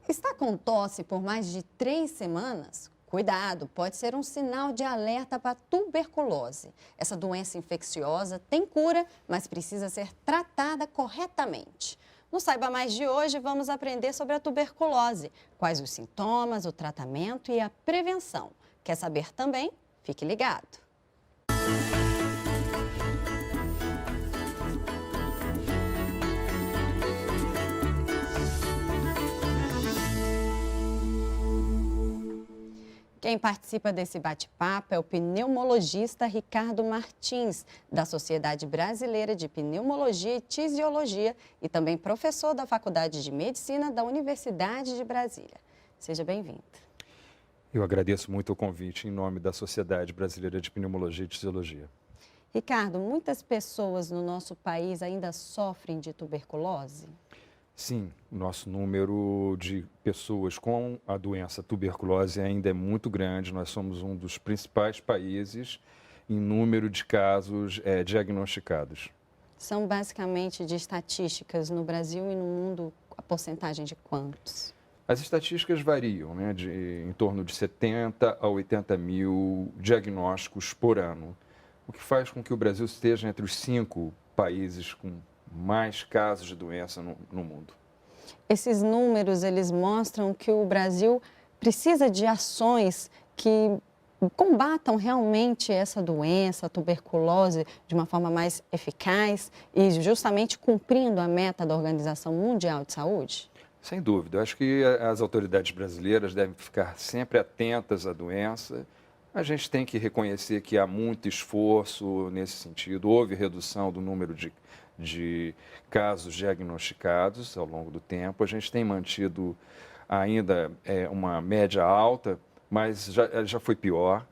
Está com tosse por mais de 3 semanas? Cuidado, pode ser um sinal de alerta para tuberculose. Essa doença infecciosa tem cura, mas precisa ser tratada corretamente. No Saiba Mais de hoje, vamos aprender sobre a tuberculose, quais os sintomas, o tratamento e a prevenção. Quer saber também? Fique ligado. Quem participa desse bate-papo é o pneumologista Ricardo Martins, da Sociedade Brasileira de Pneumologia e Tisiologia e também professor da Faculdade de Medicina da Universidade de Brasília. Seja bem-vindo. Eu agradeço muito o convite em nome da Sociedade Brasileira de Pneumologia e Tisiologia. Ricardo, muitas pessoas no nosso país ainda sofrem de tuberculose? Sim, o nosso número de pessoas com a doença tuberculose ainda é muito grande. Nós somos um dos principais países em número de casos diagnosticados. São basicamente de estatísticas no Brasil e no mundo, a porcentagem de quantos? As estatísticas variam, né, em torno de 70 a 80 mil diagnósticos por ano, o que faz com que o Brasil esteja entre os 5 países com mais casos de doença no mundo. Esses números, eles mostram que o Brasil precisa de ações que combatam realmente essa doença, a tuberculose, de uma forma mais eficaz e justamente cumprindo a meta da Organização Mundial de Saúde? Sem dúvida. Eu acho que as autoridades brasileiras devem ficar sempre atentas à doença. A gente tem que reconhecer que há muito esforço nesse sentido. Houve redução do número de casos diagnosticados ao longo do tempo. A gente tem mantido ainda uma média alta, mas já foi pior.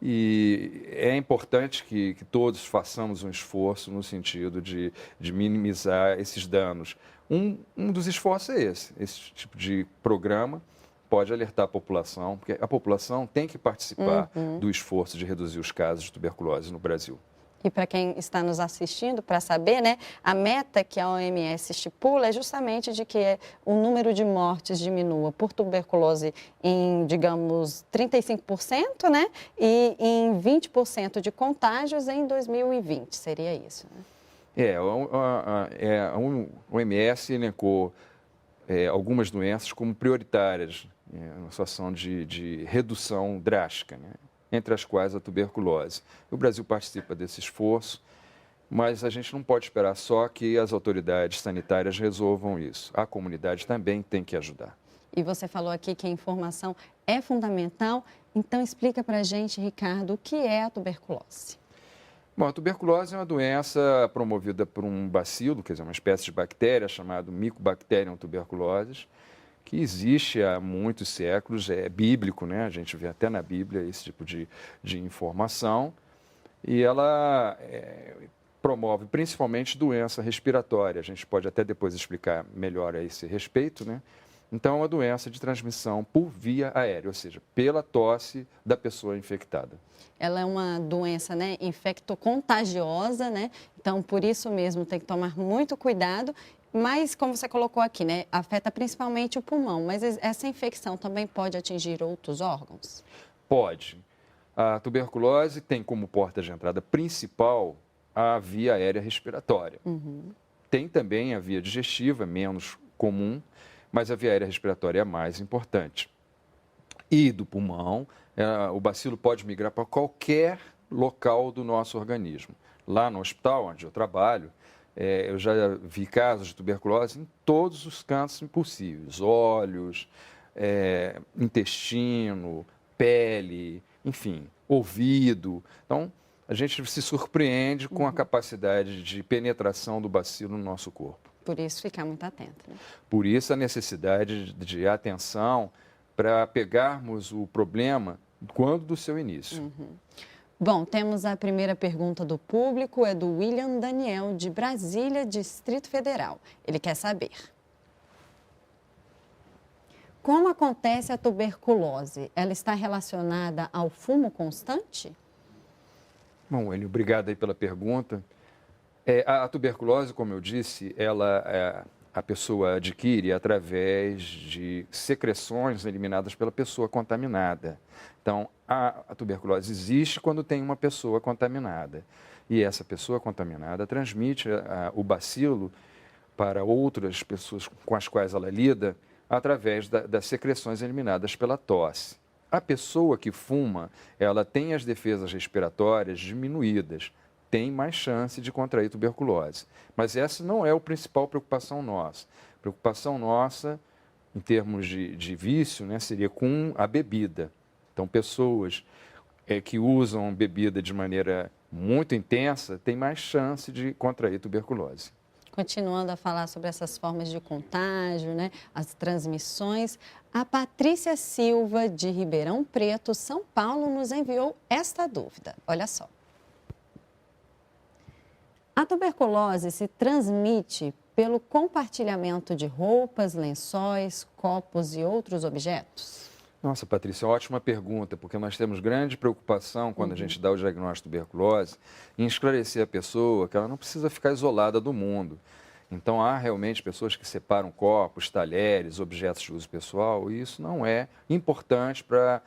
E é importante que todos façamos um esforço no sentido de minimizar esses danos. Um dos esforços é esse tipo de programa pode alertar a população, porque a população tem que participar do esforço de reduzir os casos de tuberculose no Brasil. E para quem está nos assistindo, para saber, né, a meta que a OMS estipula é justamente de que o número de mortes diminua por tuberculose em, digamos, 35%, né, e em 20% de contágios em 2020, seria isso, né? A OMS elencou algumas doenças como prioritárias, uma situação de redução drástica, né? Entre as quais a tuberculose. O Brasil participa desse esforço, mas a gente não pode esperar só que as autoridades sanitárias resolvam isso. A comunidade também tem que ajudar. E você falou aqui que a informação é fundamental, então explica para a gente, Ricardo, o que é a tuberculose. Bom, a tuberculose é uma doença promovida por um bacilo, quer dizer, uma espécie de bactéria chamada Mycobacterium tuberculosis, que existe há muitos séculos, é bíblico, né? A gente vê até na Bíblia esse tipo de informação, e ela promove principalmente doença respiratória. A gente pode até depois explicar melhor a esse respeito, né? Então, é uma doença de transmissão por via aérea, ou seja, pela tosse da pessoa infectada. Ela é uma doença, né, infectocontagiosa, né? Então, por isso mesmo, tem que tomar muito cuidado. Mas, como você colocou aqui, né, afeta principalmente o pulmão. Mas essa infecção também pode atingir outros órgãos? Pode. A tuberculose tem como porta de entrada principal a via aérea respiratória. Tem também a via digestiva, menos comum, mas a via aérea respiratória é a mais importante. E do pulmão, o bacilo pode migrar para qualquer local do nosso organismo. Lá no hospital onde eu trabalho, eu já vi casos de tuberculose em todos os cantos possíveis, olhos, intestino, pele, enfim, ouvido. Então, a gente se surpreende com a capacidade de penetração do bacilo no nosso corpo. Por isso, ficar muito atento, né? Por isso, a necessidade de atenção para pegarmos o problema quando do seu início. Bom, temos a primeira pergunta do público, é do William Daniel, de Brasília, Distrito Federal. Ele quer saber: como acontece a tuberculose? Ela está relacionada ao fumo constante? Bom, Eli, obrigado aí pela pergunta. A tuberculose, como eu disse, ela a pessoa adquire através de secreções eliminadas pela pessoa contaminada. Então, a tuberculose existe quando tem uma pessoa contaminada. E essa pessoa contaminada transmite o bacilo para outras pessoas com as quais ela lida através das secreções eliminadas pela tosse. A pessoa que fuma, ela tem as defesas respiratórias diminuídas, tem mais chance de contrair tuberculose. Mas essa não é a principal preocupação nossa. A preocupação nossa, em termos de vício, né, seria com a bebida. Então, pessoas que usam bebida de maneira muito intensa têm mais chance de contrair tuberculose. Continuando a falar sobre essas formas de contágio, né, as transmissões, a Patrícia Silva, de Ribeirão Preto, São Paulo, nos enviou esta dúvida. Olha só. A tuberculose se transmite pelo compartilhamento de roupas, lençóis, copos e outros objetos? Nossa, Patrícia, ótima pergunta, porque nós temos grande preocupação quando a gente dá o diagnóstico de tuberculose em esclarecer a pessoa que ela não precisa ficar isolada do mundo. Então, há realmente pessoas que separam copos, talheres, objetos de uso pessoal, e isso não é importante para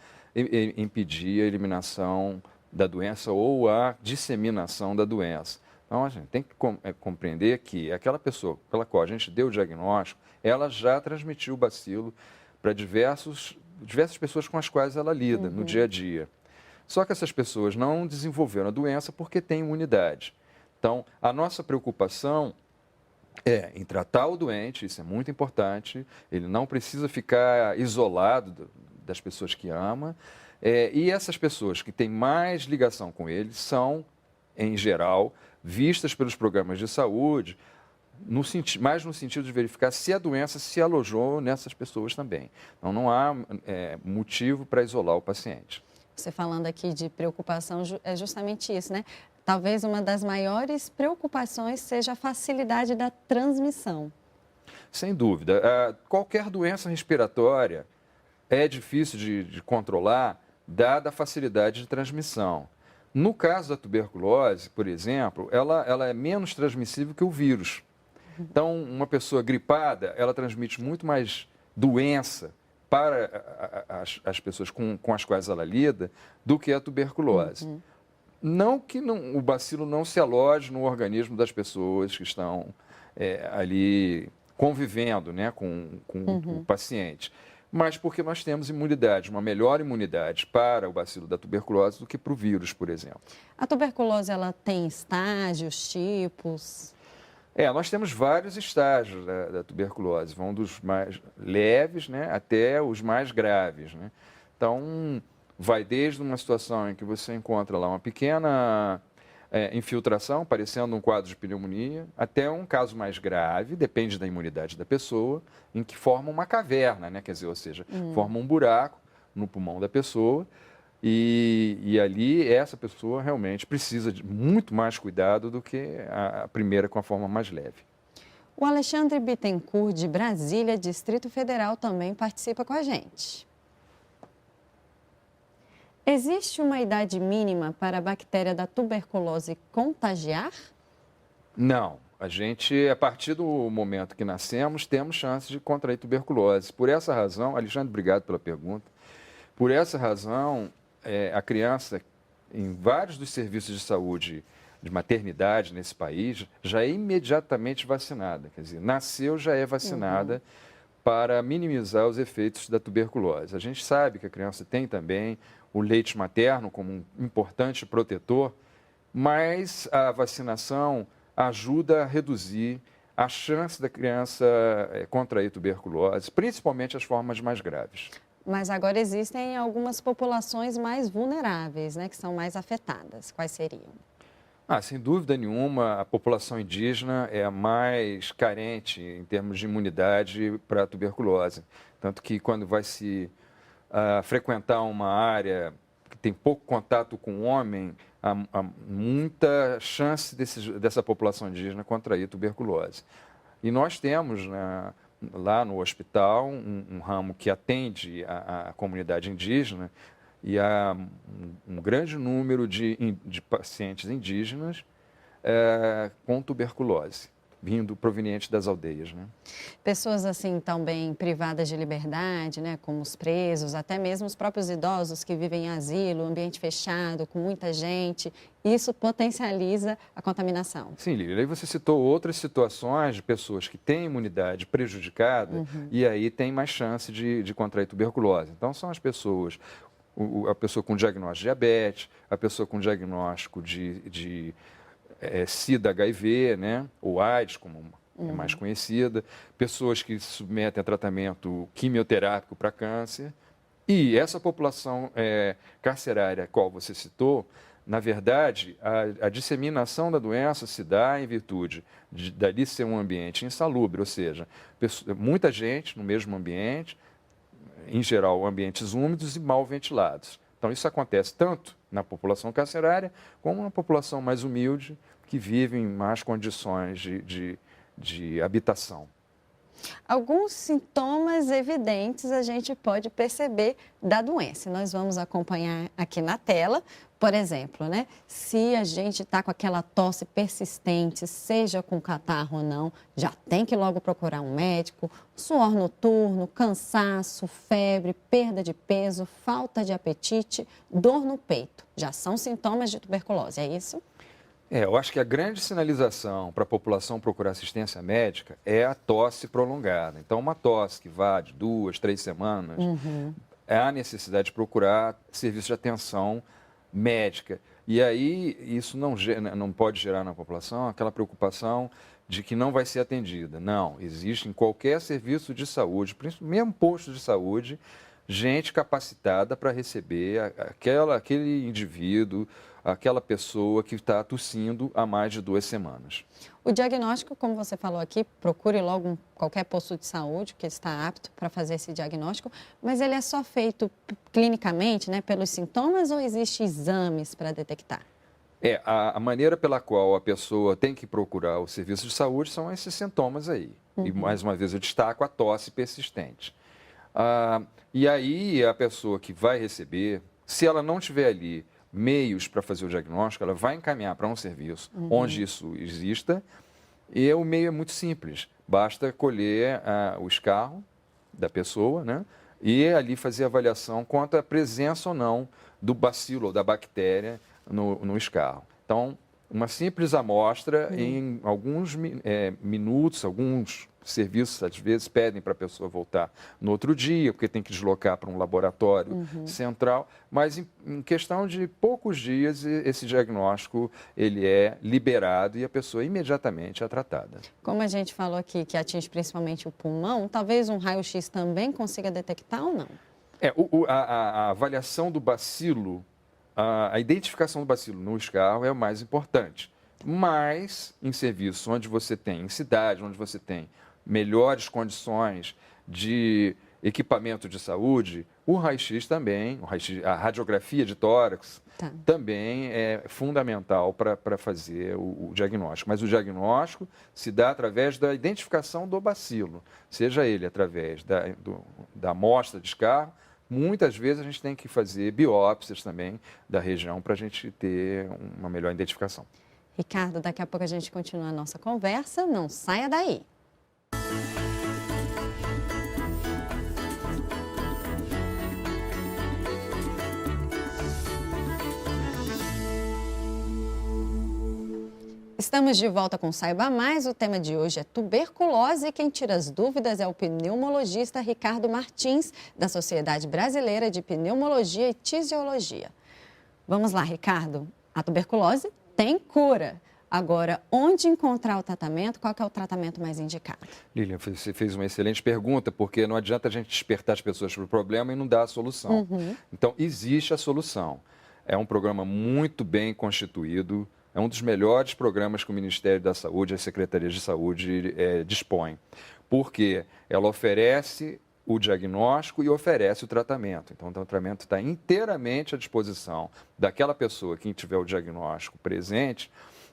impedir a eliminação da doença ou a disseminação da doença. Então, a gente tem que compreender que aquela pessoa pela qual a gente deu o diagnóstico, ela já transmitiu o bacilo para diversas pessoas com as quais ela lida no dia a dia. Só que essas pessoas não desenvolveram a doença porque têm imunidade. Então, a nossa preocupação é em tratar o doente, isso é muito importante, ele não precisa ficar isolado das pessoas que ama, e essas pessoas que têm mais ligação com ele são, em geral, vistas pelos programas de saúde, mais no sentido de verificar se a doença se alojou nessas pessoas também. Então, não há motivo para isolar o paciente. Você falando aqui de preocupação, é justamente isso, né? Talvez uma das maiores preocupações seja a facilidade da transmissão. Sem dúvida. Qualquer doença respiratória é difícil de controlar, dada a facilidade de transmissão. No caso da tuberculose, por exemplo, ela é menos transmissível que o vírus. Então, uma pessoa gripada, ela transmite muito mais doença para as pessoas com as quais ela lida do que a tuberculose. Não que o bacilo não se aloje no organismo das pessoas que estão ali convivendo, né, com o paciente, mas porque nós temos imunidade, uma melhor imunidade para o bacilo da tuberculose do que para o vírus, por exemplo. A tuberculose, ela tem estágios, tipos? Nós temos vários estágios da tuberculose, vão dos mais leves, né, até os mais graves, né? Então, vai desde uma situação em que você encontra lá uma pequena infiltração, parecendo um quadro de pneumonia, até um caso mais grave, depende da imunidade da pessoa, em que forma uma caverna, né? Quer dizer, ou seja, forma um buraco no pulmão da pessoa e ali essa pessoa realmente precisa de muito mais cuidado do que a primeira com a forma mais leve. O Alexandre Bittencourt, de Brasília, Distrito Federal, também participa com a gente. Existe uma idade mínima para a bactéria da tuberculose contagiar? Não. A gente, a partir do momento que nascemos, temos chance de contrair tuberculose. Por essa razão, Alexandre, obrigado pela pergunta. Por essa razão, a criança, em vários dos serviços de saúde de maternidade nesse país, já é imediatamente vacinada. Quer dizer, nasceu, já é vacinada para minimizar os efeitos da tuberculose. A gente sabe que a criança tem também o leite materno como um importante protetor, mas a vacinação ajuda a reduzir a chance da criança contrair tuberculose, principalmente as formas mais graves. Mas agora existem algumas populações mais vulneráveis, né, que são mais afetadas. Quais seriam? Sem dúvida nenhuma, a população indígena é a mais carente em termos de imunidade para a tuberculose. Tanto que quando vai se frequentar uma área que tem pouco contato com o homem, há muita chance dessa população indígena contrair tuberculose. E nós temos, né, lá no hospital um ramo que atende a comunidade indígena e há um grande número de pacientes indígenas com tuberculose. vindo proveniente das aldeias, né? Pessoas assim também privadas de liberdade, né, como os presos, até mesmo os próprios idosos que vivem em asilo, ambiente fechado, com muita gente, isso potencializa a contaminação. Sim, Lília, aí você citou outras situações de pessoas que têm imunidade prejudicada e aí tem mais chance de contrair tuberculose. Então, são as pessoas, a pessoa com diagnóstico de diabetes, a pessoa com diagnóstico de SIDA, HIV, né, ou AIDS, como é mais conhecida, pessoas que se submetem a tratamento quimioterápico para câncer. E essa população carcerária, a qual você citou, na verdade, a disseminação da doença se dá em virtude dali ser um ambiente insalubre, ou seja, muita gente no mesmo ambiente, em geral ambientes úmidos e mal ventilados. Então, isso acontece tanto na população carcerária como na população mais humilde, que vive em más condições de habitação. Alguns sintomas evidentes a gente pode perceber da doença. Nós vamos acompanhar aqui na tela, por exemplo, né? Se a gente está com aquela tosse persistente, seja com catarro ou não, já tem que logo procurar um médico. Suor noturno, cansaço, febre, perda de peso, falta de apetite, dor no peito. Já são sintomas de tuberculose, é isso? Eu acho que a grande sinalização para a população procurar assistência médica é a tosse prolongada. Então, uma tosse que vá de 2, 3 semanas, há necessidade de procurar serviço de atenção médica. E aí, isso não pode gerar na população aquela preocupação de que não vai ser atendida. Não, existe em qualquer serviço de saúde, mesmo posto de saúde, gente capacitada para receber aquele indivíduo, aquela pessoa que está tossindo há mais de 2 semanas. O diagnóstico, como você falou aqui, procure logo qualquer posto de saúde que está apto para fazer esse diagnóstico, mas ele é só feito clinicamente, né, pelos sintomas ou existem exames para detectar? A maneira pela qual a pessoa tem que procurar o serviço de saúde são esses sintomas aí. E, mais uma vez, eu destaco a tosse persistente. E aí, a pessoa que vai receber, se ela não tiver ali meios para fazer o diagnóstico, ela vai encaminhar para um serviço onde isso exista, e o meio é muito simples. Basta colher o escarro da pessoa, né? E ali fazer a avaliação quanto à presença ou não do bacilo ou da bactéria no escarro. Então, uma simples amostra em alguns minutos, alguns serviços, às vezes, pedem para a pessoa voltar no outro dia, porque tem que deslocar para um laboratório central, mas em questão de poucos dias, esse diagnóstico ele é liberado e a pessoa imediatamente é tratada. Como a gente falou aqui, que atinge principalmente o pulmão, talvez um raio-x também consiga detectar ou não? A avaliação do bacilo, a identificação do bacilo no escarro é o mais importante. Mas em serviços onde você tem, em cidade, onde você tem melhores condições de equipamento de saúde, o raio-x também, a radiografia de tórax também é fundamental para fazer o diagnóstico. Mas o diagnóstico se dá através da identificação do bacilo, seja ele através da amostra de escarro. Muitas vezes a gente tem que fazer biópsias também da região para a gente ter uma melhor identificação. Ricardo, daqui a pouco a gente continua a nossa conversa, não saia daí. Estamos de volta com Saiba Mais. O tema de hoje é tuberculose e quem tira as dúvidas é o pneumologista Ricardo Martins, da Sociedade Brasileira de Pneumologia e Tisiologia. Vamos lá, Ricardo. A tuberculose tem cura. Agora, onde encontrar o tratamento? Qual que é o tratamento mais indicado? Lilian, você fez uma excelente pergunta, porque não adianta a gente despertar as pessoas para o problema e não dar a solução. Então, existe a solução. É um programa muito bem constituído, é um dos melhores programas que o Ministério da Saúde e as Secretarias de Saúde dispõem, porque ela oferece o diagnóstico e oferece o tratamento. Então, o tratamento está inteiramente à disposição daquela pessoa que tiver o diagnóstico presente,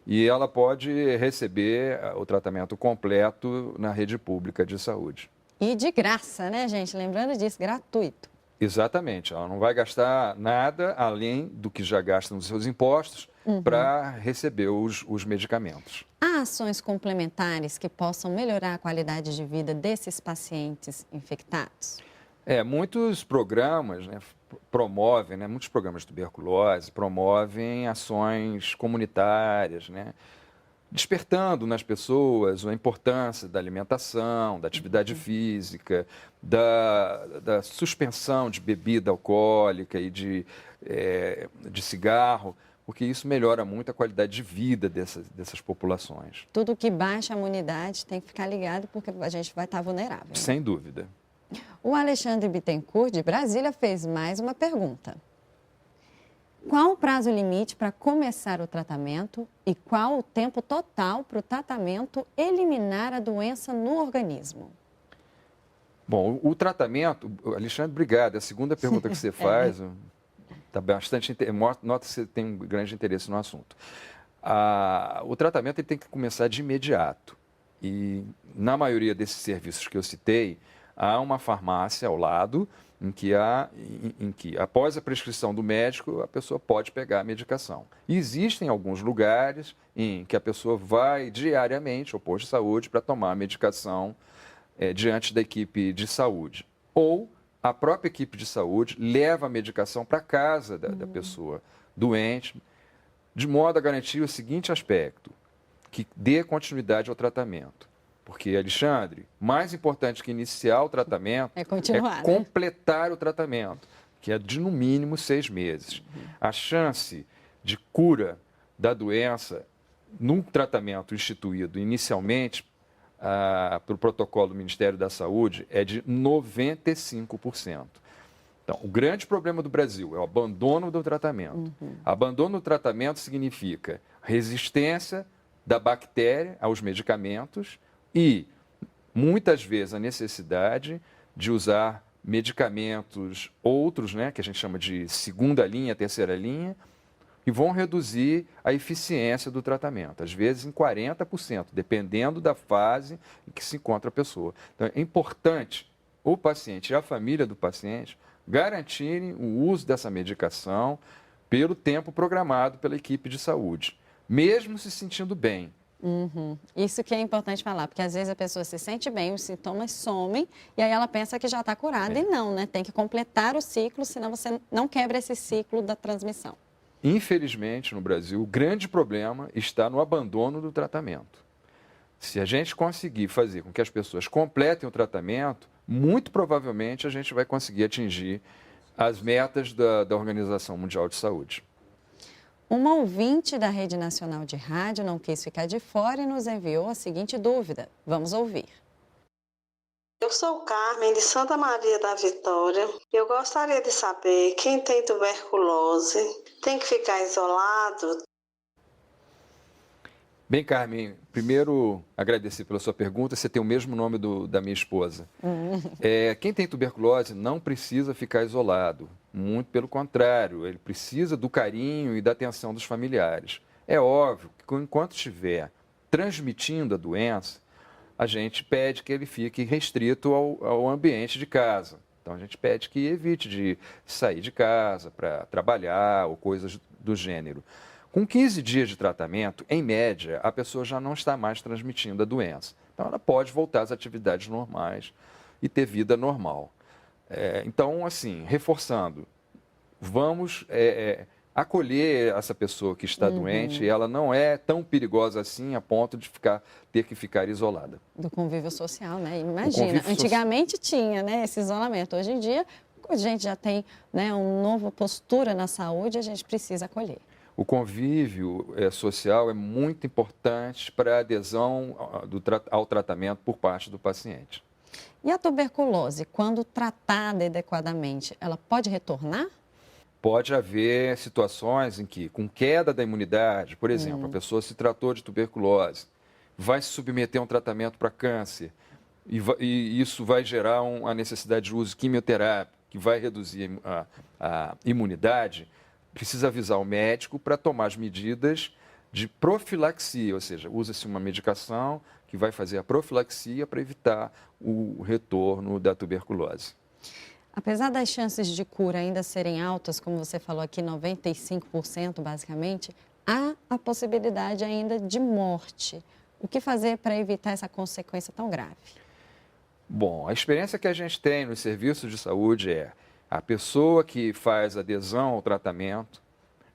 e ela pode receber o tratamento completo na rede pública de saúde. E de graça, né, gente? Lembrando disso, gratuito. Exatamente, ela não vai gastar nada além do que já gasta nos seus impostos para receber os medicamentos. Há ações complementares que possam melhorar a qualidade de vida desses pacientes infectados? Muitos programas, né, promovem, né, muitos programas de tuberculose promovem ações comunitárias, né, despertando nas pessoas a importância da alimentação, da atividade física, da suspensão de bebida alcoólica e de cigarro, porque isso melhora muito a qualidade de vida dessas populações. Tudo que baixa a imunidade tem que ficar ligado porque a gente vai estar vulnerável, né? Sem dúvida. O Alexandre Bittencourt, de Brasília, fez mais uma pergunta. Qual o prazo limite para começar o tratamento e qual o tempo total para o tratamento eliminar a doença no organismo? Bom, o tratamento, Alexandre, obrigado. A segunda pergunta que você faz está bastante, nota que você tem um grande interesse no assunto. O tratamento ele tem que começar de imediato. E na maioria desses serviços que eu citei, há uma farmácia ao lado em que, após a prescrição do médico, a pessoa pode pegar a medicação. E existem alguns lugares em que a pessoa vai diariamente ao posto de saúde para tomar a medicação diante da equipe de saúde. Ou a própria equipe de saúde leva a medicação para casa da pessoa doente, de modo a garantir o seguinte aspecto, que dê continuidade ao tratamento. Porque, Alexandre, mais importante que iniciar o tratamento é continuar, completar o tratamento, que é de no mínimo 6 meses. A chance de cura da doença num tratamento instituído inicialmente para o protocolo do Ministério da Saúde é de 95%. Então, o grande problema do Brasil é o abandono do tratamento. Abandono do tratamento significa resistência da bactéria aos medicamentos e, muitas vezes, a necessidade de usar medicamentos outros, né, que a gente chama de segunda linha, terceira linha, e vão reduzir a eficiência do tratamento, às vezes em 40%, dependendo da fase em que se encontra a pessoa. Então, é importante o paciente e a família do paciente garantirem o uso dessa medicação pelo tempo programado pela equipe de saúde, mesmo se sentindo bem. Isso que é importante falar, porque às vezes a pessoa se sente bem, os sintomas somem e aí ela pensa que já está curada e não, né? Tem que completar o ciclo, senão você não quebra esse ciclo da transmissão. Infelizmente, no Brasil, o grande problema está no abandono do tratamento. Se a gente conseguir fazer com que as pessoas completem o tratamento, muito provavelmente a gente vai conseguir atingir as metas da Organização Mundial de Saúde. Uma ouvinte da Rede Nacional de Rádio não quis ficar de fora e nos enviou a seguinte dúvida. Vamos ouvir. Eu sou Carmen, de Santa Maria da Vitória. Eu gostaria de saber, quem tem tuberculose tem que ficar isolado? Bem, Carmen, primeiro agradecer pela sua pergunta. Você tem o mesmo nome da minha esposa. Quem tem tuberculose não precisa ficar isolado. Muito pelo contrário, ele precisa do carinho e da atenção dos familiares. É óbvio que enquanto estiver transmitindo a doença, a gente pede que ele fique restrito ao ambiente de casa. Então, a gente pede que evite de sair de casa para trabalhar ou coisas do gênero. Com 15 dias de tratamento, em média, a pessoa já não está mais transmitindo a doença. Então, ela pode voltar às atividades normais e ter vida normal. Então, assim, reforçando, vamos acolher essa pessoa que está doente e ela não é tão perigosa assim a ponto de ter que ficar isolada. Do convívio social, né? Imagina, antigamente tinha, né, esse isolamento. Hoje em dia, a gente já tem, né, uma nova postura na saúde, a gente precisa acolher. O convívio social é muito importante para a adesão ao tratamento por parte do paciente. E a tuberculose, quando tratada adequadamente, ela pode retornar? Pode haver situações em que, com queda da imunidade, por exemplo, a pessoa se tratou de tuberculose, vai se submeter a um tratamento para câncer, e isso vai gerar a necessidade de uso de quimioterápico, que vai reduzir a imunidade, precisa avisar o médico para tomar as medidas de profilaxia, ou seja, usa-se uma medicação que vai fazer a profilaxia para evitar o retorno da tuberculose. Apesar das chances de cura ainda serem altas, como você falou aqui, 95% basicamente, há a possibilidade ainda de morte. O que fazer para evitar essa consequência tão grave? Bom, a experiência que a gente tem nos serviços de saúde é a pessoa que faz adesão ao tratamento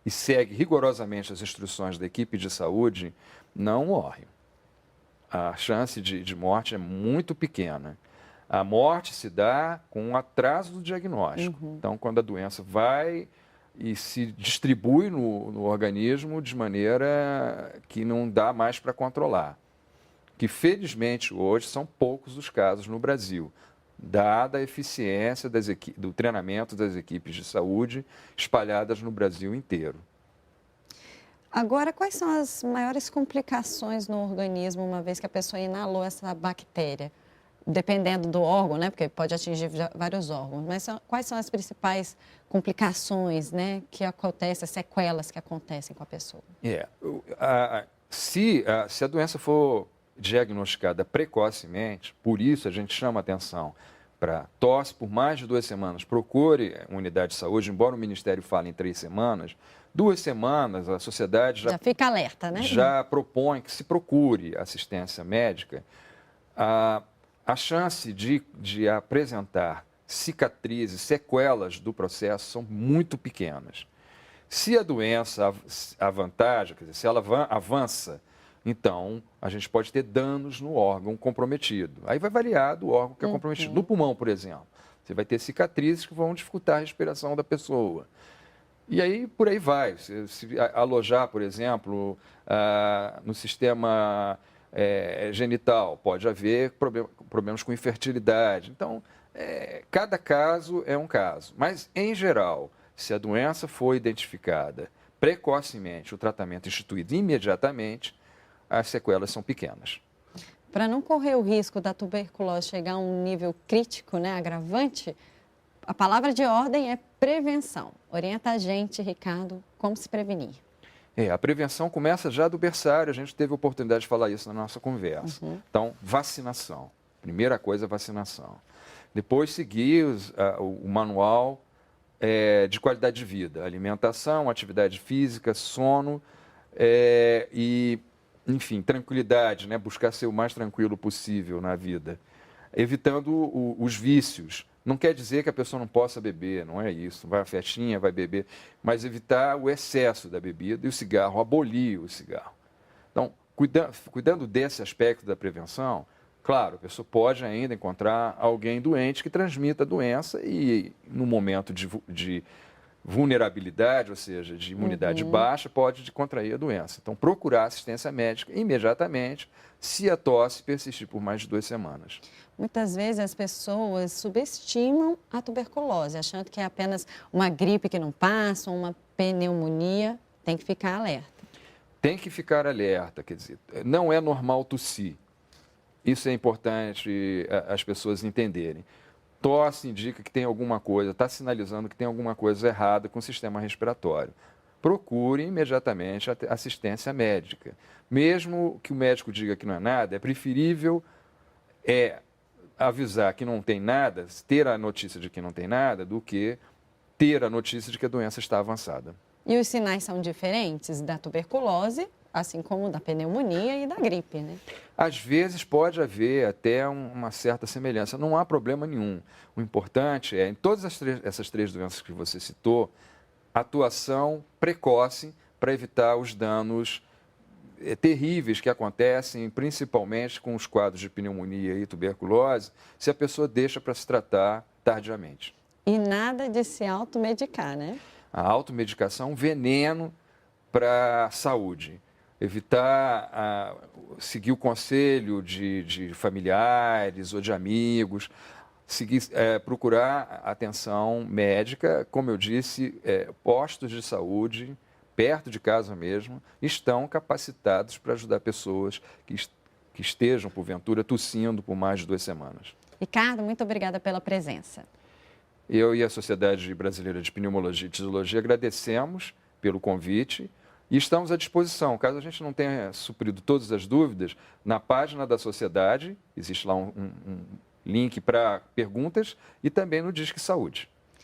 e segue rigorosamente as instruções da equipe de saúde não morre. A chance de morte é muito pequena. A morte se dá com um atraso do diagnóstico. Então, quando a doença vai e se distribui no organismo de maneira que não dá mais para controlar. Que, felizmente, hoje são poucos os casos no Brasil, dada a eficiência do treinamento das equipes de saúde espalhadas no Brasil inteiro. Agora, quais são as maiores complicações no organismo, uma vez que a pessoa inalou essa bactéria? Dependendo do órgão, né? Porque pode atingir vários órgãos. Mas quais são as principais complicações, né, que acontecem, sequelas que acontecem com a pessoa? Se a doença for diagnosticada precocemente, por isso a gente chama atenção para tosse por mais de 2 semanas, procure uma unidade de saúde, embora o Ministério fale em 3 semanas, 2 semanas a sociedade já fica alerta, né? Já propõe que se procure assistência médica. A chance de apresentar cicatrizes, sequelas do processo são muito pequenas. Se a doença avantaja, quer dizer, se ela avança, então a gente pode ter danos no órgão comprometido. Aí vai variar do órgão que é comprometido. No pulmão, por exemplo, você vai ter cicatrizes que vão dificultar a respiração da pessoa. E aí, por aí vai. Se alojar, por exemplo, no sistema genital, pode haver problemas com infertilidade. Então, cada caso é um caso. Mas, em geral, se a doença for identificada precocemente, o tratamento instituído imediatamente, as sequelas são pequenas. Para não correr o risco da tuberculose chegar a um nível crítico, né, agravante, a palavra de ordem é prevenção. Orienta a gente, Ricardo, como se prevenir. A prevenção começa já do berçário, a gente teve a oportunidade de falar isso na nossa conversa. Então, vacinação. Primeira coisa, vacinação. Depois, seguir o manual de qualidade de vida. Alimentação, atividade física, sono e, enfim, tranquilidade, né? Buscar ser o mais tranquilo possível na vida. Evitando os vícios. Não quer dizer que a pessoa não possa beber, não é isso. Vai à festinha, vai beber, mas evitar o excesso da bebida e o cigarro, abolir o cigarro. Então, cuidando desse aspecto da prevenção, claro, a pessoa pode ainda encontrar alguém doente que transmita a doença e, no momento de vulnerabilidade, ou seja, de imunidade baixa, pode contrair a doença. Então, procurar assistência médica imediatamente se a tosse persistir por mais de 2 semanas. Muitas vezes as pessoas subestimam a tuberculose, achando que é apenas uma gripe que não passa, uma pneumonia. Tem que ficar alerta. Tem que ficar alerta, quer dizer, não é normal tossir. Isso é importante as pessoas entenderem. Tosse indica que tem alguma coisa, está sinalizando que tem alguma coisa errada com o sistema respiratório. Procure imediatamente assistência médica. Mesmo que o médico diga que não é nada, é preferível avisar que não tem nada, ter a notícia de que não tem nada, do que ter a notícia de que a doença está avançada. E os sinais são diferentes da tuberculose, assim como da pneumonia e da gripe, né? Às vezes pode haver até uma certa semelhança, não há problema nenhum. O importante é, em todas essas 3 doenças que você citou, atuação precoce para evitar os danos terríveis que acontecem, principalmente com os quadros de pneumonia e tuberculose, se a pessoa deixa para se tratar tardiamente. E nada de se automedicar, né? A automedicação é um veneno para a saúde. Evitar seguir o conselho de familiares ou de amigos, procurar atenção médica, como eu disse, postos de saúde, perto de casa mesmo, estão capacitados para ajudar pessoas que estejam, porventura, tossindo por mais de 2 semanas. Ricardo, muito obrigada pela presença. Eu e a Sociedade Brasileira de Pneumologia e Tisiologia agradecemos pelo convite e estamos à disposição. Caso a gente não tenha suprido todas as dúvidas, na página da Sociedade, existe lá link para perguntas e também no Disque Saúde.